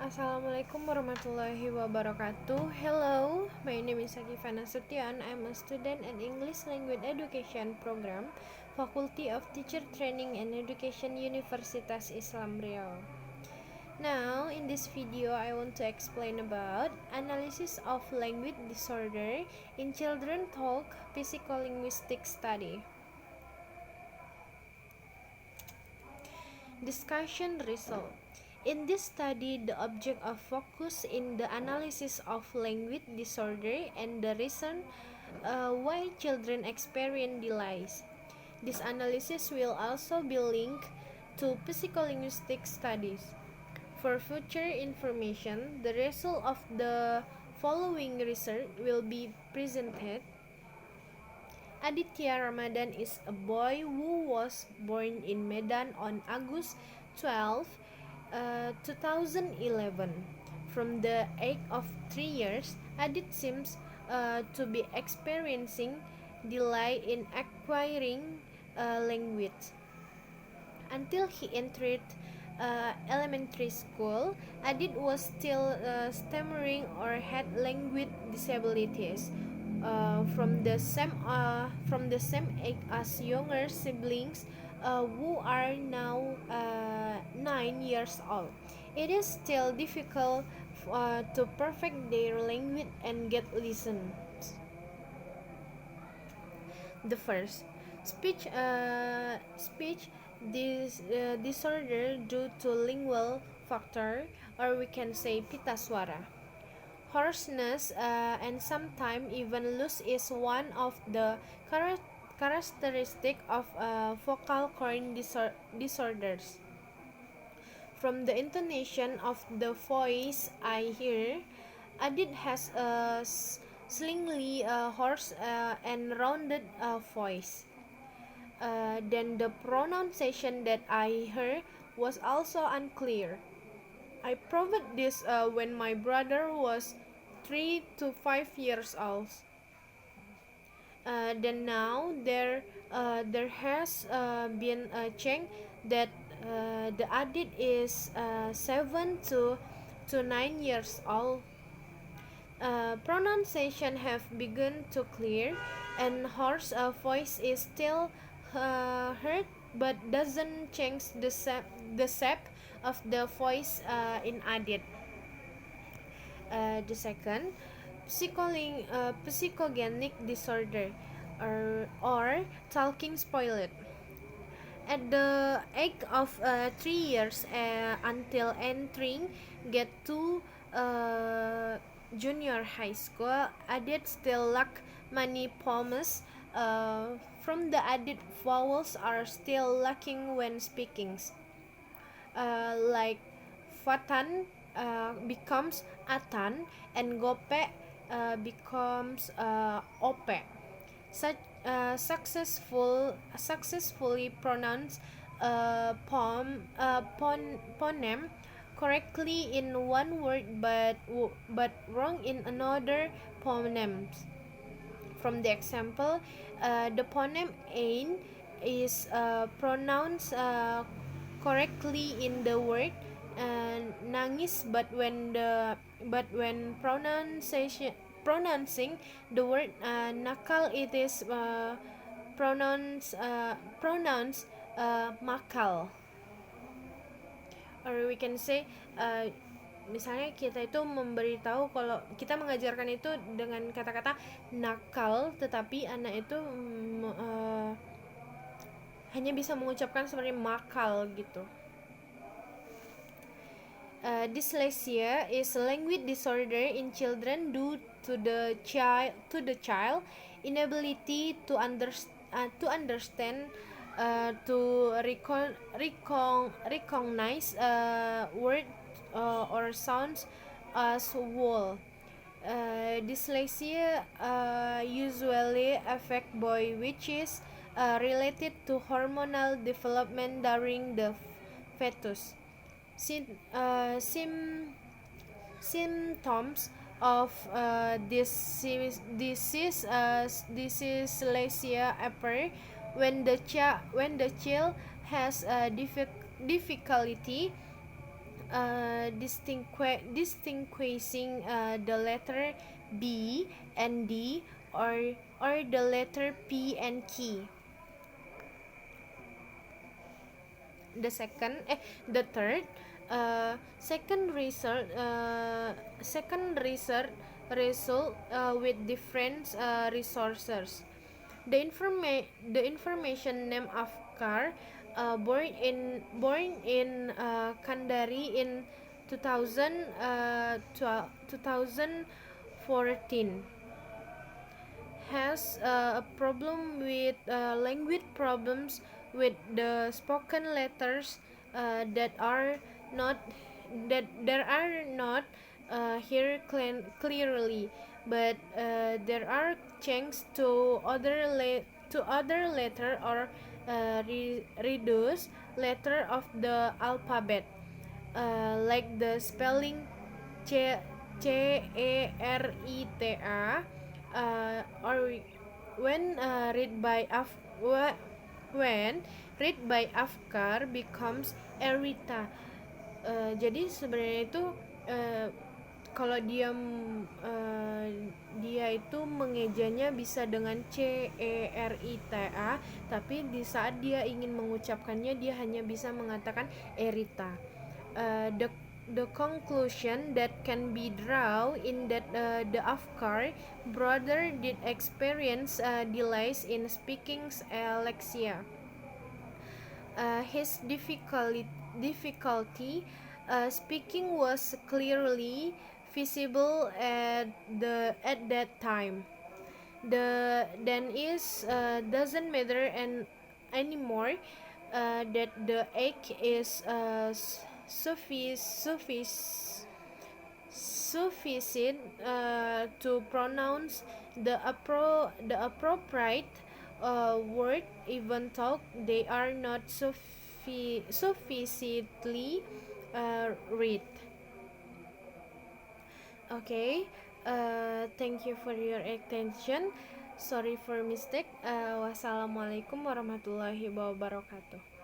Assalamualaikum warahmatullahi wabarakatuh. Hello, my name is Sakifah Nasution. I'm a student in English Language Education Program, Faculty of Teacher Training and Education, Universitas Islam Riau. Now, in this video, I want to explain about analysis of language disorder in children talk psycholinguistic study. Discussion result. In this study, the object of focus in the analysis of language disorder and the reason why children experience delays. This analysis will also be linked to psycholinguistic studies. For future information, the result of the following research will be presented. Aditya Ramadan is a boy who was born in Medan on August 12, 2011. From the age of 3 years, Adit seems to be experiencing delay in acquiring language. Until he entered elementary school, Adit was still stammering or had language disabilities. From the same age as younger siblings who are now 9 years old. It is still difficult to perfect their language and get listened. The first, speech disorder due to lingual factor, or we can say pita suara. Hoarseness and sometimes even loose is one of the characteristic of vocal cord disorders. From the intonation of the voice I hear, Adit has a slightly hoarse and rounded voice. Then the pronunciation that I heard was also unclear. I proved this when my brother was 3 to 5 years old. Then now there has been a change that the Adit is 7 to 9 years old. Pronunciation have begun to clear, and hoarse voice is still heard, but doesn't change the shape of the voice in Adit. The second, psychogenic disorder or talking spoiled. At the age of 3 years until entering get to junior high school, Adit still lack many poems. From the Adit, vowels are still lacking when speaking. Like Fatan becomes Atan and Gope becomes Ope. Successfully pronounce phoneme correctly in one word but wrong in another phonemes. From the example, the phoneme ain is pronounced correctly in the word nangis, but when pronouncing the word nakal, it is pronounced makal. Or we can say misalnya kita itu memberitahu kalau kita mengajarkan itu dengan kata-kata nakal, tetapi anak itu hanya bisa mengucapkan seperti makal gitu. Dyslexia is a language disorder in children due to the child inability to understand, to recognize words or sounds as whole. Dyslexia usually affect boy, which is related to hormonal development during the fetus. Symptoms of dyslexia appear when the child has difficulty distinguishing the letter B and D, or the letter P and Q. The third, second result with different resources. The information name of Car, born in Kandari in 2014, has a problem with language problems with the spoken letters that are not here clearly, but there are changes to other letter or reduced letter of the alphabet, like the spelling Cerita, or when read by Afkar becomes Erita. Jadi sebenarnya itu kalau dia itu mengejanya bisa dengan Cerita, tapi di saat dia ingin mengucapkannya dia hanya bisa mengatakan Erita. The conclusion that can be drawn in that the Afkar brother did experience delays in speaking Alexia. His difficulty speaking was clearly visible at that time. Then doesn't matter anymore that the age is sufficient to pronounce the appropriate word, even though they are not sufficiently read. Okay, thank you for your attention. Sorry for mistake. Wassalamualaikum warahmatullahi wabarakatuh.